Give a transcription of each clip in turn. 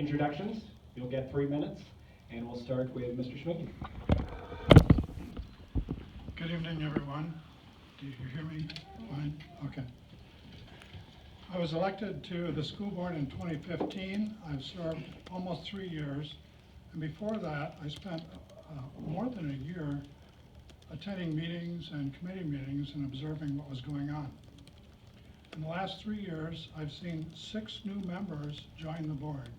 Introductions, you'll get 3 minutes, and we'll start with Mr. Schmidt. Good evening, everyone. Do you hear me? Fine? Okay. I was elected to the school board in 2015. I've served almost 3 years, and before that, I spent more than a year attending meetings and committee meetings and observing what was going on. In the last 3 years, I've seen 6 new members join the board,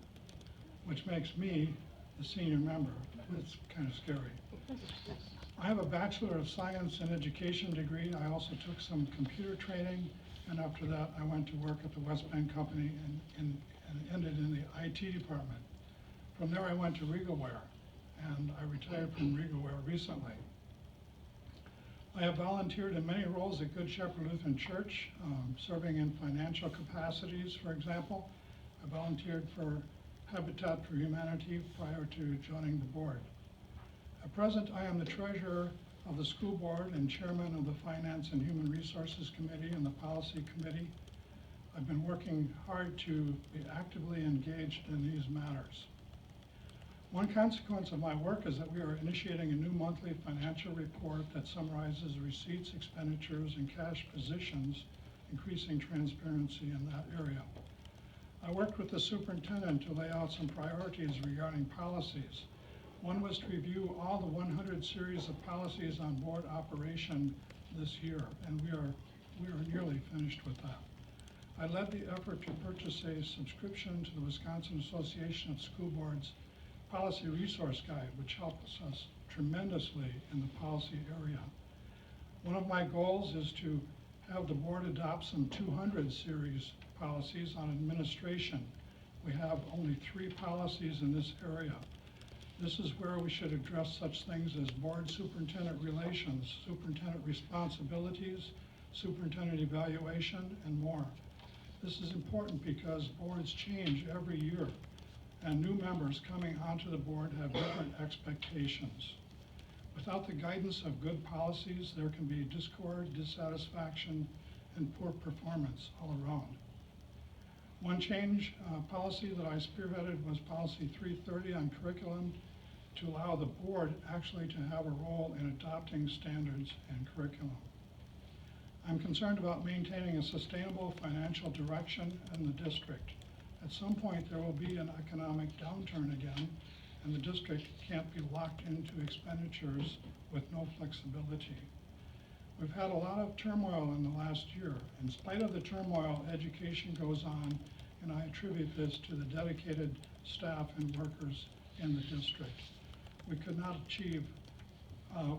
which makes me the senior member. It's kind of scary. I have a Bachelor of Science in Education degree. I also took some computer training, and after that I went to work at the West Bend Company and ended in the IT department. From there I went to Regalware, and I retired from Regalware recently. I have volunteered in many roles at Good Shepherd Lutheran Church, serving in financial capacities, for example. I volunteered for Habitat for Humanity prior to joining the board. At present, I am the treasurer of the school board and chairman of the Finance and Human Resources Committee and the Policy Committee. I've been working hard to be actively engaged in these matters. One consequence of my work is that we are initiating a new monthly financial report that summarizes receipts, expenditures, and cash positions, increasing transparency in that area. I worked with the superintendent to lay out some priorities regarding policies. One was to review all the 100 series of policies on board operation this year, and we are nearly finished with that. I led the effort to purchase a subscription to the Wisconsin Association of School Boards Policy Resource Guide, which helps us tremendously in the policy area. One of my goals is to have the board adopt some 200 series policies on administration. We have only 3 policies in this area. This is where we should address such things as board superintendent relations, superintendent responsibilities, superintendent evaluation, and more. This is important because boards change every year, and new members coming onto the board have different expectations. Without the guidance of good policies, there can be discord, dissatisfaction, and poor performance all around. One change policy that I spearheaded was policy 330 on curriculum, to allow the board actually to have a role in adopting standards and curriculum. I'm concerned about maintaining a sustainable financial direction in the district. At some point there will be an economic downturn again, and the district can't be locked into expenditures with no flexibility. We've had a lot of turmoil in the last year. In spite of the turmoil, education goes on, and I attribute this to the dedicated staff and workers in the district. We could not achieve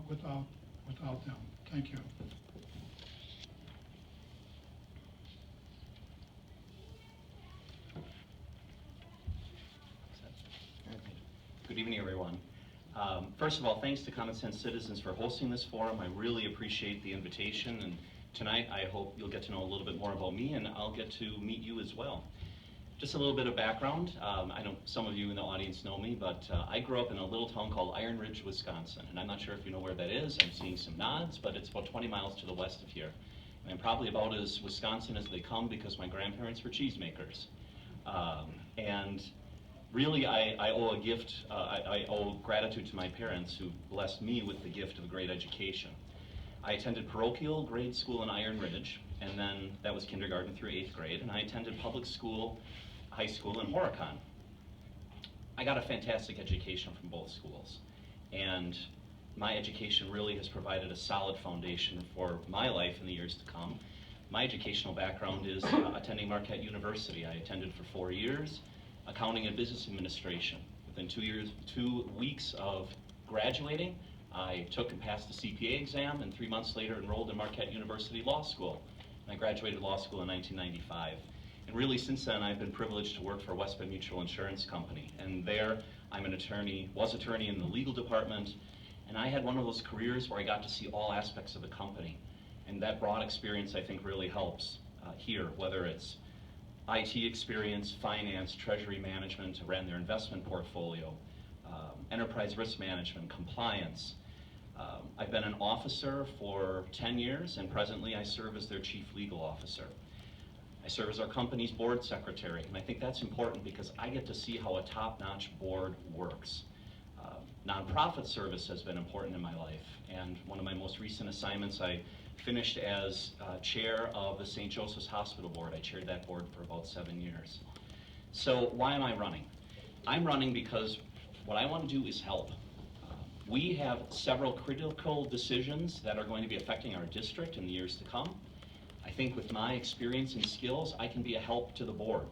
without them. Thank you. Good evening, everyone. First of all, thanks to Common Sense Citizens for hosting this forum. I really appreciate the invitation, and tonight I hope you'll get to know a little bit more about me, and I'll get to meet you as well. Just a little bit of background. I know some of you in the audience know me, but I grew up in a little town called Iron Ridge, Wisconsin, and I'm not sure if you know where that is. I'm seeing some nods, but it's about 20 miles to the west of here. And I'm probably about as Wisconsin as they come because my grandparents were cheesemakers. And really, I owe a gift, I owe gratitude to my parents who blessed me with the gift of a great education. I attended parochial grade school in Iron Ridge, and then that was kindergarten through 8th grade, and I attended public school, high school in Horicon. I got a fantastic education from both schools, and my education really has provided a solid foundation for my life in the years to come. My educational background is attending Marquette University. I attended for 4 years, accounting and business administration. Within 2 weeks of graduating, I took and passed the CPA exam, and 3 months later enrolled in Marquette University Law School. And I graduated law school in 1995. And really since then I've been privileged to work for West Bend Mutual Insurance Company. And there I'm an attorney, was attorney in the legal department, and I had one of those careers where I got to see all aspects of the company. And that broad experience I think really helps here, whether it's IT experience, finance, treasury management, I ran their investment portfolio, enterprise risk management, compliance. I've been an officer for 10 years, and presently I serve as their chief legal officer. I serve as our company's board secretary, and I think that's important because I get to see how a top-notch board works. Nonprofit service has been important in my life, and one of my most recent assignments, I finished as chair of the St. Joseph's Hospital Board. I chaired that board for about 7 years. So why am I running? I'm running because what I want to do is help. We have several critical decisions that are going to be affecting our district in the years to come. I think with my experience and skills, I can be a help to the board.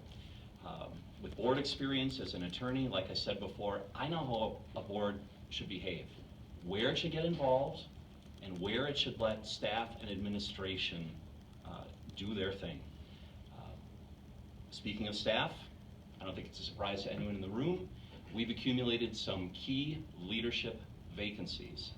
With board experience as an attorney, like I said before, I know how a board should behave, where it should get involved, and where it should let staff and administration do their thing. Speaking of staff, I don't think it's a surprise to anyone in the room, we've accumulated some key leadership vacancies.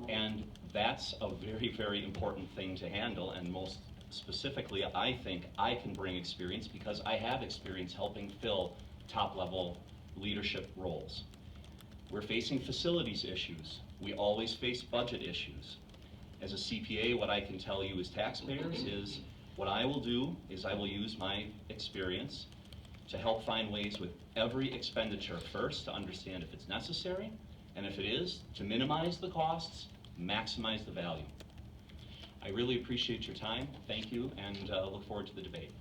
And that's a very, very important thing to handle, and most specifically, I think I can bring experience because I have experience helping fill top-level leadership roles. We're facing facilities issues. We always face budget issues. As a CPA, what I can tell you as taxpayers is what I will do is I will use my experience to help find ways with every expenditure first to understand if it's necessary, and if it is, to minimize the costs, maximize the value. I really appreciate your time. Thank you, and look forward to the debate.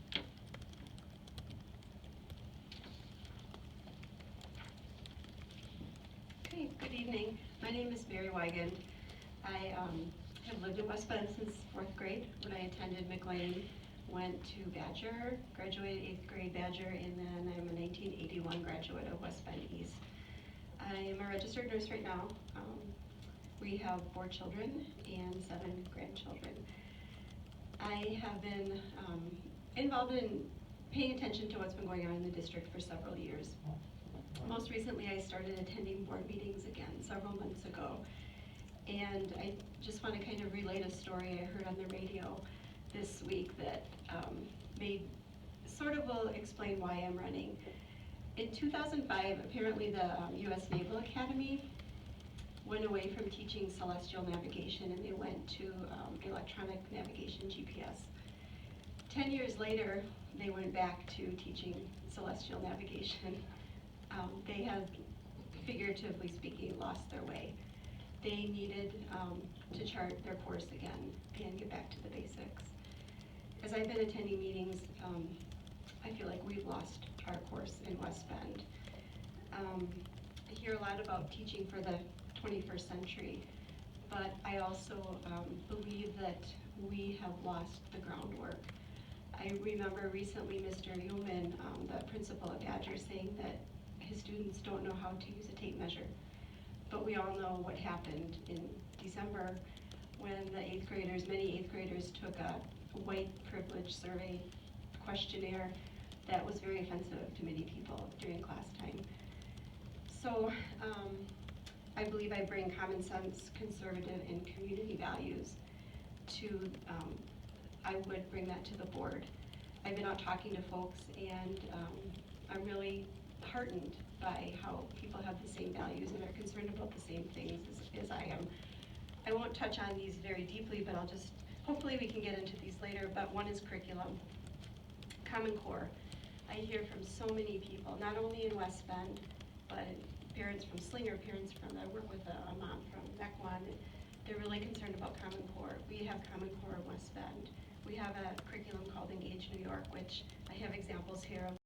Okay, good evening. My name is Mary Wigand. I have lived in West Bend since 4th grade when I attended McLean, went to Badger, graduated 8th grade Badger, and then I'm a 1981 graduate of West Bend East. I am a registered nurse right now. We have 4 children and 7 grandchildren. I have been involved in paying attention to what's been going on in the district for several years. Most recently, I started attending board meetings again several months ago. And I just want to kind of relate a story I heard on the radio this week that will explain why I'm running. In 2005, apparently the U.S. Naval Academy went away from teaching celestial navigation and they went to electronic navigation, GPS. 10 years later, they went back to teaching celestial navigation. They have, figuratively speaking, lost their way. They needed to chart their course again and get back to the basics. As I've been attending meetings, I feel like we've lost our course in West Bend. I hear a lot about teaching for the 21st century, but I also believe that we have lost the groundwork. I remember recently Mr. Newman, the principal at Badger, saying that his students don't know how to use a tape measure. But we all know what happened in December when the many 8th graders took a white privilege survey questionnaire that was very offensive to many people during class time. So I believe I bring common sense, conservative, and community values to, I would bring that to the board. I've been out talking to folks and I'm really heartened by how people have the same values and are concerned about the same things as I am. I won't touch on these very deeply, but hopefully we can get into these later, but one is curriculum. Common Core. I hear from so many people, not only in West Bend, but parents from Slinger, I work with a mom from Mequon, they're really concerned about Common Core. We have Common Core in West Bend. We have a curriculum called Engage New York, which I have examples here of